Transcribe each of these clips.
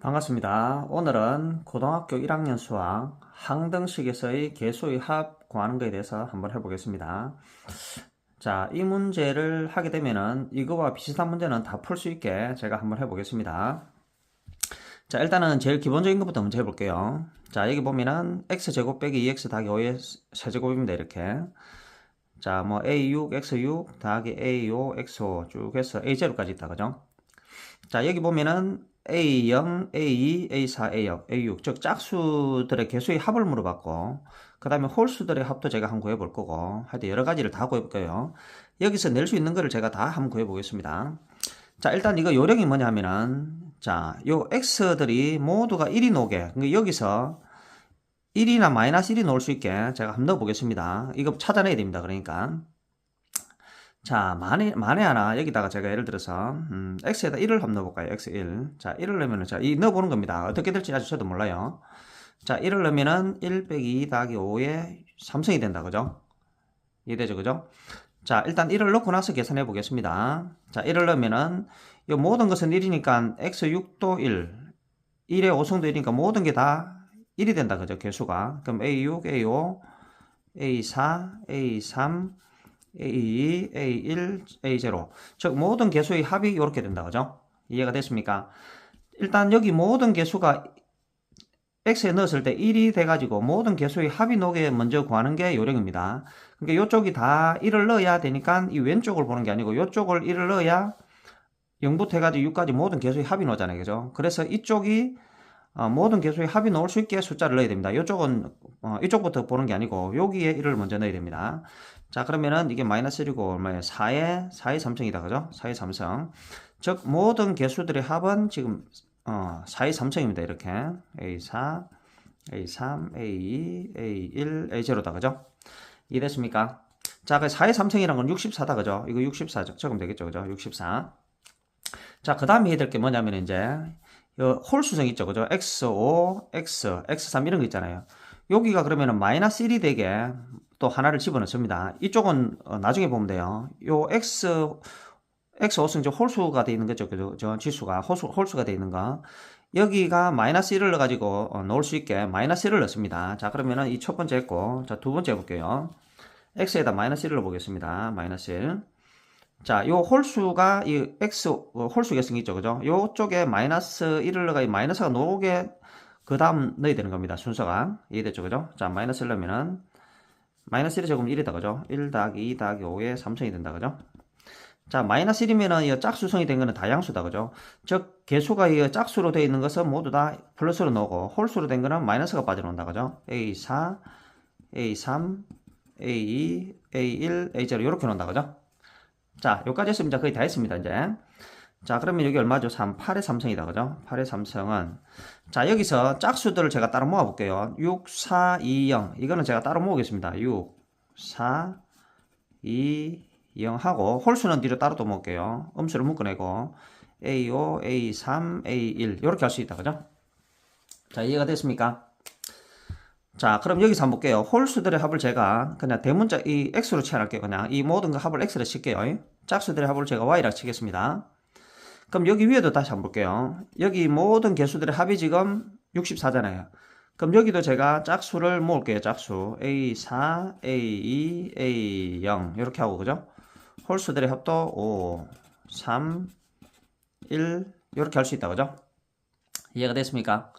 반갑습니다. 오늘은 고등학교 1학년 수학 항등식에서의 계수의 합 구하는 것에 대해서 한번 해보겠습니다. 자, 이 문제를 하게 되면은 이거와 비슷한 문제는 다 풀 수 있게 제가 한번 해보겠습니다. 자, 일단은 제일 기본적인 것부터 먼저 해볼게요. 자, 여기 보면은 x제곱 빼기 2x 더하기 5의 세제곱입니다. 이렇게. 자, 뭐 a6, x6 더하기 a5, x5 쭉 해서 a0까지 있다. 그죠? 자, 여기 보면은 A0, A2, A4, A0, A6 즉 짝수들의 개수의 합을 물어봤고 그 다음에 홀수들의 합도 제가 한번 구해볼 거고 하여튼 여러 가지를 다 구해볼 거예요. 여기서 낼 수 있는 거를 제가 다 한번 구해보겠습니다. 자, 일단 이거 요령이 뭐냐면은 자, 요 x들이 모두가 1이 나오게 그러니까 여기서 1이나 마이너스 1이 나올 수 있게 제가 한번 넣어보겠습니다. 이거 찾아내야 됩니다. 그러니까 자, 만에 하나 여기다가 제가 예를 들어서 x에다 1을 한번 넣어볼까요? x1. 자, 1을 넣으면은 자, 이 넣어보는 겁니다. 어떻게 될지 아직 저도 몰라요. 자, 1을 넣으면은 1 빼기 2 더하기 5의 3승이 된다. 그죠? 이해되죠? 그죠? 자, 일단 1을 넣고 나서 계산해 보겠습니다. 자, 1을 넣으면은 이 모든 것은 1이니까 x6도 1, 1의 5승도 1이니까 모든 게 다 1이 된다. 그죠? 개수가. 그럼 a6, a5, a4, a3, A2, A1, A0 즉 모든 개수의 합이 이렇게 된다. 그죠? 이해가 됐습니까? 일단 여기 모든 개수가 x에 넣었을 때 1이 돼가지고 모든 개수의 합이 나오게 먼저 구하는 게 요령입니다. 그러니까 이쪽이 다 1을 넣어야 되니까 이 왼쪽을 보는 게 아니고 이쪽을 1을 넣어야 0부터 해가지고 6까지 모든 개수의 합이 나오잖아요. 그죠? 그래서 이쪽이 모든 개수의 합이 나올 수 있게 숫자를 넣어야 됩니다. 이쪽은 이쪽부터 보는 게 아니고 여기에 1을 먼저 넣어야 됩니다. 자, 그러면은 이게 마이너스 1이고 얼마예요? 4의 3승이다. 그죠? 4의 3승. 즉 모든 개수들의 합은 지금 4의 3승입니다. 이렇게 A4, A3, A2, A1, A0다. 그죠? 이해됐습니까? 자, 그 4의 3승이란 건 64다. 그죠? 이거 64 적으면 되겠죠. 그죠? 64. 자, 그 다음에 해야 될 게 뭐냐면 이제 홀수성 있죠. 그죠? x5, x3 이런 거 있잖아요. 여기가 그러면은 마이너스 1이 되게 또 하나를 집어넣습니다. 이쪽은 나중에 보면 돼요. 요 x5승 이제 홀수가 되어 있는 거죠. 그죠? 저 지수가 홀수가 되어 있는 거. 여기가 마이너스 1을 넣어가지고 넣을 수 있게 마이너스 1을 넣습니다. 자, 그러면은 이 첫 번째 했고, 자, 두 번째 해볼게요. x에다 마이너스 1을 넣어보겠습니다. 마이너스 1. 자, 요 홀수가 이 x 홀수 계승 있죠. 그죠? 요쪽에 마이너스 1을 넣어가 마이너스가 나오게 그 다음 넣어야 되는 겁니다. 순서가. 이해됐죠? 그죠? 자, 마이너스 1 넣으면은 마이너스 1의 제곱은 1이다. 그죠? 1 더하기 2 더하기 5의 3승이 된다. 그죠? 자, 마이너스 1이면은 이 짝수성이 된 거는 다 양수다. 그죠? 즉, 개수가 이 짝수로 되어 있는 것은 모두 다 플러스로 나오고 홀수로 된 거는 마이너스가 빠져나온다. 그죠? A4, A3, A2, A1, A0 이렇게 나온다. 그죠? 자, 여기까지 했으면 이제 거의 다 했습니다, 이제. 자, 그러면 여기 얼마죠? 3, 8의 3승이다, 그죠? 8의 3승은. 자, 여기서 짝수들을 제가 따로 모아볼게요. 6, 4, 2, 0. 이거는 제가 따로 모으겠습니다. 6, 4, 2, 0 하고, 홀수는 뒤로 따로 또 모을게요. 음수를 묶어내고, A5, A3, A1. 이렇게 할 수 있다, 그죠? 자, 이해가 됐습니까? 자, 그럼 여기서 한번 볼게요. 홀수들의 합을 제가 그냥 대문자 이 x로 치환할게요. 그냥 이 모든 거 합을 x로 칠게요. 짝수들의 합을 제가 y라 치겠습니다. 그럼 여기 위에도 다시 한번 볼게요. 여기 모든 개수들의 합이 지금 64잖아요. 그럼 여기도 제가 짝수를 모을게요. 짝수 A4, A2, A0 이렇게 하고 그죠? 홀수들의 합도 5, 3, 1 이렇게 할 수 있다. 그죠? 이해가 됐습니까?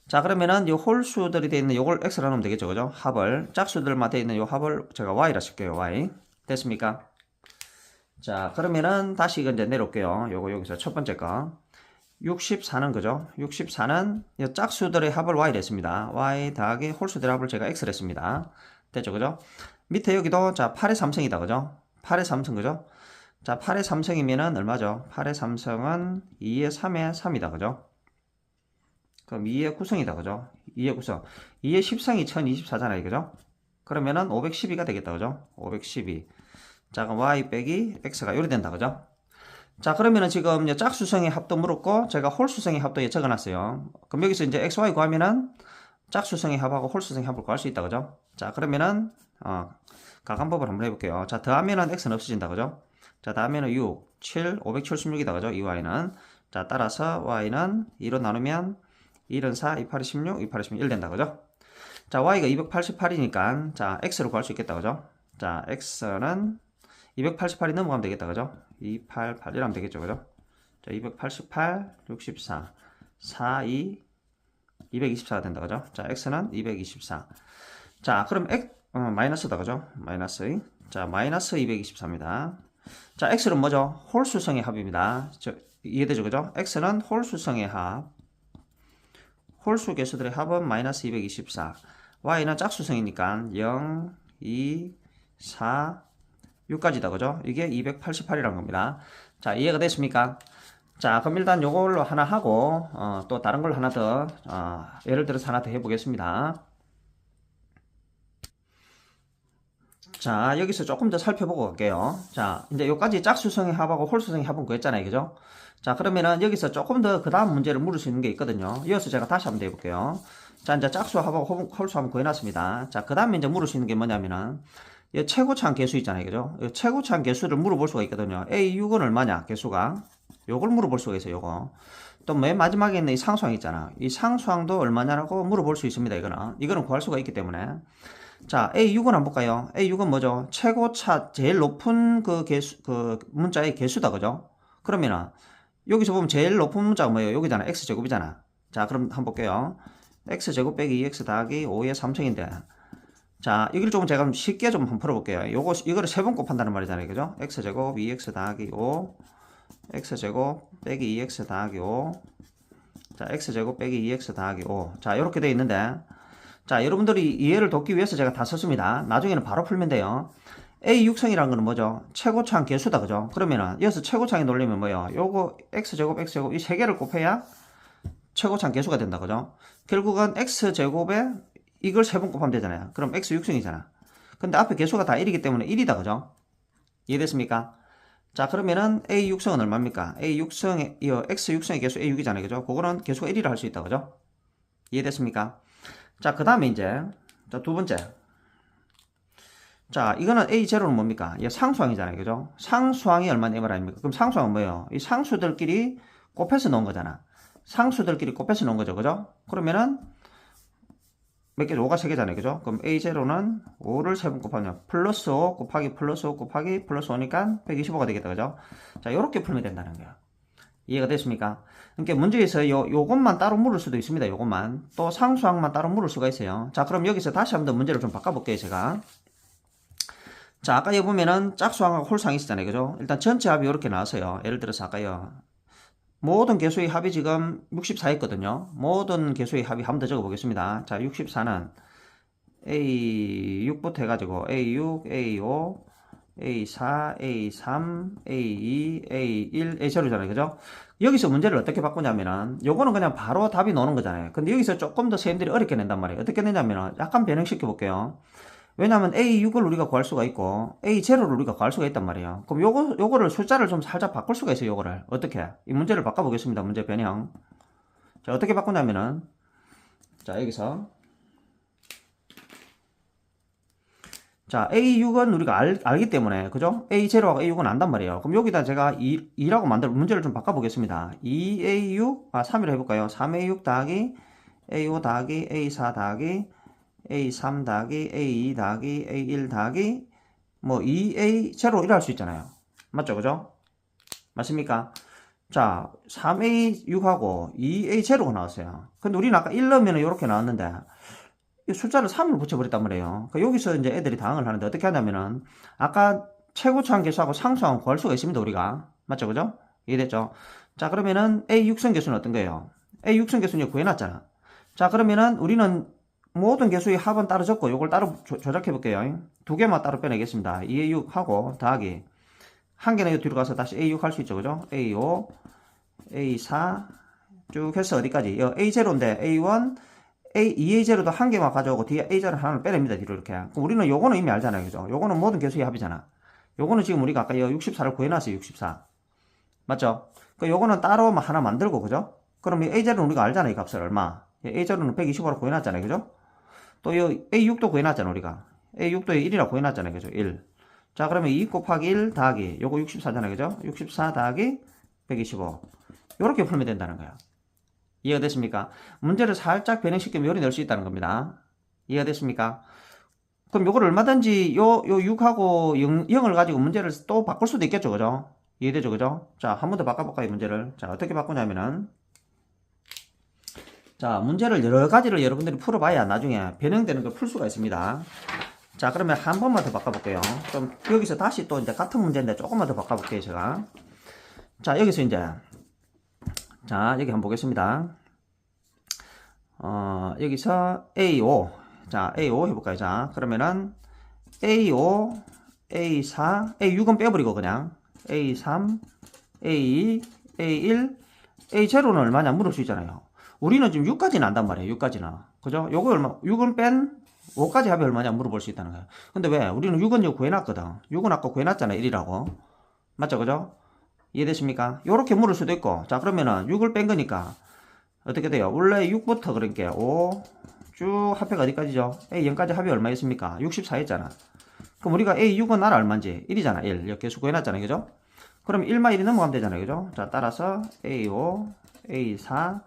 자, 그러면은 이 홀수들이 되어 있는 요걸 x라 넣으면 되겠죠. 그죠? 합을 짝수들만 되어 있는 요 합을 제가 y라 칠게요. y. 됐습니까? 자, 그러면은 다시 이거 이제 내려올게요. 요거 여기서 첫 번째 거. 64는 그죠? 64는 이 짝수들의 합을 y라 했습니다. y 더하기 홀수들의 합을 제가 x라 했습니다. 됐죠? 그죠? 밑에 여기도 자, 8의 3승이다. 그죠? 8의 3승 그죠? 자, 8의 3승이면은 얼마죠? 8의 3승은 2의 3의 3이다. 그죠? 그럼 2의 9승이다. 그죠? 2의 9승. 2의 10승이 1024잖아요. 그죠? 그러면은 512가 되겠다. 그죠? 512. 자, 그럼 y 빼기 x가 요리 된다. 그죠? 자, 그러면은 지금 짝수성의 합도 물었고, 제가 홀수성의 합도 적어놨어요. 그럼 여기서 이제 xy 구하면은 짝수성의 합하고 홀수성의 합을 구할 수 있다. 그죠? 자, 그러면은, 가감법을 한번 해볼게요. 자, 더하면은 x는 없어진다. 그죠? 자, 다음에는 6, 7, 576이다. 그죠? 이 y는. 자, 따라서 y는 2로 나누면 1은 4, 2, 8이 16, 2, 8이 16, 1 된다. 그죠? 자, y가 288이니까, 자, x를 구할 수 있겠다. 그죠? 자, x는 288이 넘어가면 되겠다. 그죠? 288 이라면 되겠죠. 그죠? 자, 288, 64, 4, 2, 224가 된다. 그죠? 자, x는 224. 자, 그럼 마이너스다. 그죠? 마이너스. 자, 마이너스 224입니다. 자, x는 뭐죠? 홀수성의 합입니다. 이해되죠? 그죠? x는 홀수성의 합. 홀수 개수들의 합은 마이너스 224. y는 짝수성이니까 0, 2, 4, 6까지다. 그죠? 이게 288이라는 겁니다. 자, 이해가 됐습니까? 자, 그럼 일단 요걸로 하나 하고, 또 다른 걸 하나 더, 예를 들어서 하나 더 해보겠습니다. 자, 여기서 조금 더 살펴보고 갈게요. 자, 이제 여기까지 짝수성의 합하고 홀수성의 합은 구했잖아요. 그죠? 자, 그러면은 여기서 조금 더 그 다음 문제를 물을 수 있는 게 있거든요. 이어서 제가 다시 한번 해볼게요. 자, 이제 짝수합하고 홀수합은 구해놨습니다. 자, 그 다음에 이제 물을 수 있는 게 뭐냐면은, 이 최고차항 개수 있잖아요. 그죠? 이 최고차항 개수를 물어볼 수가 있거든요. A6은 얼마냐, 개수가. 요걸 물어볼 수가 있어요, 요거. 또 맨 마지막에 있는 이 상수항 있잖아. 이 상수항도 얼마냐라고 물어볼 수 있습니다, 이거는 구할 수가 있기 때문에. 자, A6은 한번 볼까요? A6은 뭐죠? 최고차, 제일 높은 그 개수, 그 문자의 개수다, 그죠? 그러면은, 여기서 보면 제일 높은 문자가 뭐예요? 여기잖아. x제곱이잖아. 자, 그럼 한번 볼게요. x제곱 빼기 2x 더하기 5의 3乘인데. 자, 여기를 조금 제가 쉽게 좀 한번 풀어볼게요. 이거를 세 번 곱한다는 말이잖아요. 그죠? x제곱 2x 더하기 5, x제곱 빼기 2x 더하기 5. 자, x제곱 빼기 2x 더하기 5. 자, 이렇게 되어 있는데. 자, 여러분들이 이해를 돕기 위해서 제가 다 썼습니다. 나중에는 바로 풀면 돼요. A 육성이라는 거는 뭐죠? 최고차항 개수다. 그죠? 그러면은, 여기서 최고차항이 놀리면 뭐예요? 요거, x제곱, x제곱, 이 세 개를 곱해야 최고차항 개수가 된다. 그죠? 결국은 x제곱에 이걸 세 번 곱하면 되잖아요. 그럼 x 육성이잖아. 근데 앞에 개수가 다 1이기 때문에 1이다. 그죠? 이해됐습니까? 자, 그러면은 A 육성은 얼마입니까? A 육성의, x 육성의 개수 A6이잖아요. 그죠? 그거는 개수가 1이라 할 수 있다. 그죠? 이해됐습니까? 자, 그 다음에 이제, 자, 두 번째. 자, 이거는 A0는 뭡니까? 이게 상수항이잖아요. 그죠? 상수항이 얼마나 M 아닙니까? 그럼 상수항은 뭐예요? 이 상수들끼리 곱해서 넣은 거잖아. 상수들끼리 곱해서 넣은 거죠. 그죠? 그러면은, 몇 개, 5가 3개잖아요. 그죠? 그럼 A0는 5를 3번 곱하면 플러스 5 곱하기 플러스 5 곱하기 플러스 5니까 125가 되겠다. 그죠? 자, 요렇게 풀면 된다는 거야. 이해가 됐습니까? 그러니까 문제에서 요것만 따로 물을 수도 있습니다. 요것만. 또 상수항만 따로 물을 수가 있어요. 자, 그럼 여기서 다시 한번 문제를 좀 바꿔볼게요. 제가. 자, 아까 여기 보면은 짝수항하고 홀수항이 있었잖아요. 그죠? 일단 전체 합이 이렇게 나왔어요. 예를 들어서 아까요. 모든 개수의 합이 지금 64였거든요. 모든 개수의 합이 한 번 더 적어보겠습니다. 자, 64는 A6부터 해가지고 A6, A5, A4, A3, A2, A1, A0잖아요. 그죠? 여기서 문제를 어떻게 바꾸냐면은, 요거는 그냥 바로 답이 나오는 거잖아요. 근데 여기서 조금 더 선생님들이 어렵게 낸단 말이에요. 어떻게 내냐면은, 약간 변형시켜 볼게요. 왜냐면 A6을 우리가 구할 수가 있고, A0를 우리가 구할 수가 있단 말이에요. 그럼 요거를 숫자를 좀 살짝 바꿀 수가 있어요. 요거를. 어떻게? 이 문제를 바꿔보겠습니다. 문제 변형. 자, 어떻게 바꾸냐면은, 자, 여기서. 자, A6은 우리가 알기 때문에, 그죠? A0하고 A6은 안단 말이에요. 그럼 여기다 제가 2라고 문제를 좀 바꿔보겠습니다. 2A6, 3이라 해볼까요? 3A6 더하기 A5 더하기 A4 더하기 A3 더하기 A2 더하기 A1 더하기 뭐 2A0 이라 할 수 있잖아요. 맞죠? 그죠? 맞습니까? 자, 3A6하고 2A0가 나왔어요. 근데 우리는 아까 1 넣으면 이렇게 나왔는데, 숫자를 3을 붙여버렸단 말이에요. 그러니까 여기서 이제 애들이 당황을 하는데 어떻게 하냐면은 아까 최고차항 개수하고 상수항 구할 수가 있습니다. 우리가. 맞죠? 그죠? 이해됐죠? 자, 그러면은 A 육성 개수는 어떤 거예요? A 육성 개수는 구해놨잖아. 자, 그러면은 우리는 모든 개수의 합은 따로 적고 이걸 따로 조작해 볼게요. 두 개만 따로 빼내겠습니다. 2A6하고 더하기 한 개는 뒤로 가서 다시 A6 할 수 있죠. 그죠? A5, A4 쭉 해서 어디까지? A0인데 A1 2A0도 한 개만 가져오고 뒤에 A0 하나를 빼냅니다. 뒤로 이렇게. 그럼 우리는 요거는 이미 알잖아요. 그죠? 요거는 모든 개수의 합이잖아. 요거는 지금 우리가 아까 64를 구해놨어요. 64. 맞죠? 그 요거는 따로 하나 만들고, 그죠? 그럼 이 A0은 우리가 알잖아요. 이 값을 얼마. A0은 125로 구해놨잖아요. 그죠? 또 이 A6도 구해놨잖아. 우리가. A6도 1이라 구해놨잖아요. 그죠? 1. 자, 그러면 2 곱하기 1 더하기 요거 64잖아요. 그죠? 64 더하기 125. 이렇게 풀면 된다는 거예요. 이해가 됐습니까? 문제를 살짝 변형시키면 요리 넣을 수 있다는 겁니다. 이해가 됐습니까? 그럼 요걸 얼마든지 요 6하고 0을 가지고 문제를 또 바꿀 수도 있겠죠. 그죠? 이해되죠? 그죠? 자, 한 번 더 바꿔볼까요, 문제를? 자, 어떻게 바꾸냐면은, 자, 문제를 여러 가지를 여러분들이 풀어봐야 나중에 변형되는 걸 풀 수가 있습니다. 자, 그러면 한 번만 더 바꿔볼게요. 좀, 여기서 다시 또 이제 같은 문제인데 조금만 더 바꿔볼게요, 제가. 자, 여기서 이제, 자, 여기 한번 보겠습니다. 여기서 A5. 자, A5 해볼까요? 자, 그러면은 A5, A4, A6은 빼버리고 그냥 A3, A2, A1, A0는 얼마냐 물을 수 있잖아요. 우리는 지금 6까지는 안단 말이에요. 6까지는. 그죠? 요거 얼마, 6은 뺀 5까지 합이 얼마냐 물어볼 수 있다는 거예요. 근데 왜? 우리는 6은 요 구해놨거든. 6은 아까 구해놨잖아. 1이라고. 맞죠? 그죠? 이해되십니까? 요렇게 물을 수도 있고. 자, 그러면은 6을 뺀 거니까 어떻게 돼요? 원래 6부터 그러니까 5 쭉 합해가 어디까지죠? A0까지 합이 얼마였습니까? 64였잖아. 그럼 우리가 A6은 알아 얼마인지? 1이잖아. 1. 이렇게 계수 구해놨잖아요. 그죠? 그럼 1마 1이 넘어가면 되잖아요. 그죠? 자, 따라서 A5, A4,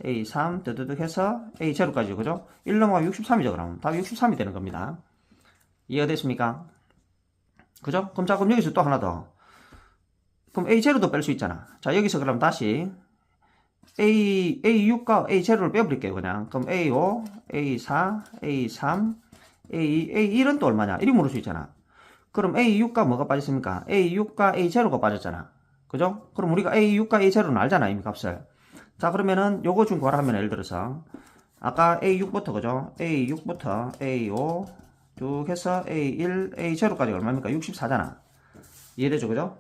A3 드드득 해서 A0까지. 그죠? 1 넘어가면 63이죠. 그럼 답이 63이 되는 겁니다. 이해가 됐습니까? 그죠? 그럼 자, 그럼 여기서 또 하나 더. 그럼 A0도 뺄 수 있잖아. 자, 여기서 그럼 다시 A6과 A0를 빼버릴게요, 그냥. 그럼 A5, A4, A3, A2, A1은 또 얼마냐? 1이 물을 수 있잖아. 그럼 A6과 뭐가 빠졌습니까? A6과 A0가 빠졌잖아. 그죠? 그럼 우리가 A6과 A0는 알잖아, 이미 값을. 자, 그러면은 요거 좀 구하라 하면 예를 들어서 아까 A6부터, 그죠? A6부터 A5 쭉 해서 A1, A0까지 얼마입니까? 64잖아. 이해되죠, 그죠?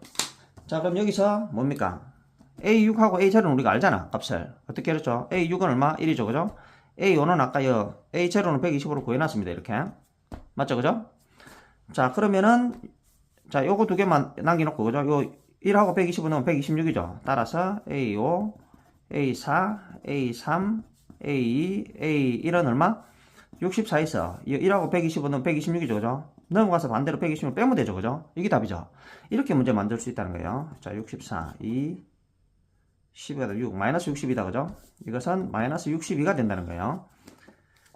자, 그럼 여기서 뭡니까? A6하고 A0는 우리가 알잖아, 값을. 어떻게 그랬죠? A6은 얼마? 1이죠, 그죠? A5는 아까요, A0는 120으로 구해놨습니다, 이렇게. 맞죠, 그죠? 자, 그러면은, 자, 요거 두 개만 남겨놓고, 그죠? 요 1하고 120은 넣으면 126이죠. 따라서 A5, A4, A3, A2, A1은 얼마? 64 있어. 1하고 120은 넣으면 126이죠, 그죠? 넘어가서 반대로 120을 빼면 되죠, 그죠? 이게 답이죠. 이렇게 문제 만들 수 있다는 거예요. 자, 64, 2, 10에다 6, 마이너스 60이다, 그죠? 이것은 마이너스 62가 된다는 거예요.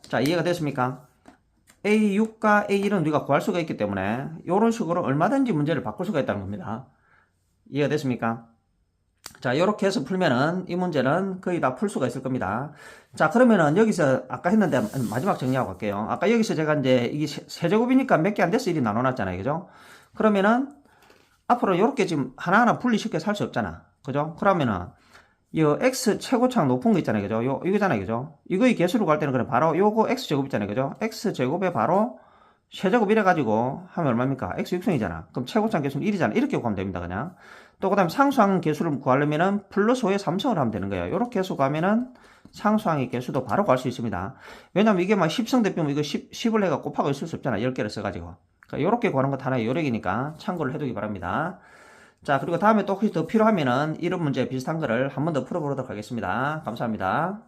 자, 이해가 됐습니까? A6과 A1은 우리가 구할 수가 있기 때문에 이런 식으로 얼마든지 문제를 바꿀 수가 있다는 겁니다. 이해가 됐습니까? 자, 이렇게 해서 풀면은 이 문제는 거의 다 풀 수가 있을 겁니다. 자, 그러면은 여기서 아까 했는데 마지막 정리하고 갈게요. 아까 여기서 제가 이제 이게 세제곱이니까 몇 개 안 돼서 1이 나눠놨잖아요, 그죠? 그러면은 앞으로 이렇게 지금 하나하나 분리시켜서 할 수 없잖아, 그죠? 그러면은 이 x 최고창 높은 거 있잖아요, 그죠? 이거잖아요, 그죠? 이거의 개수로 갈 때는 그냥 바로 요거 x 제곱 있잖아요, 그죠? x 제곱에 바로 세제곱 이래가지고 하면 얼마입니까? x 6성이잖아. 그럼 최고창 개수는 1이잖아. 이렇게 구하면 됩니다, 그냥. 또 그 다음에 상수항 개수를 구하려면은 플러스 5에 3성을 하면 되는 거예요. 이렇게 해서 구하면은 상수항의 개수도 바로 구할 수 있습니다. 왜냐면 이게 막 10성 대표면 이거 10을 해가 곱하고 있을 수 없잖아. 10개를 써가지고. 그러니까 이렇게 구하는 것 하나의 요령이니까 참고를 해두기 바랍니다. 자, 그리고 다음에 또 혹시 더 필요하면은 이런 문제 비슷한 거를 한 번 더 풀어보도록 하겠습니다. 감사합니다.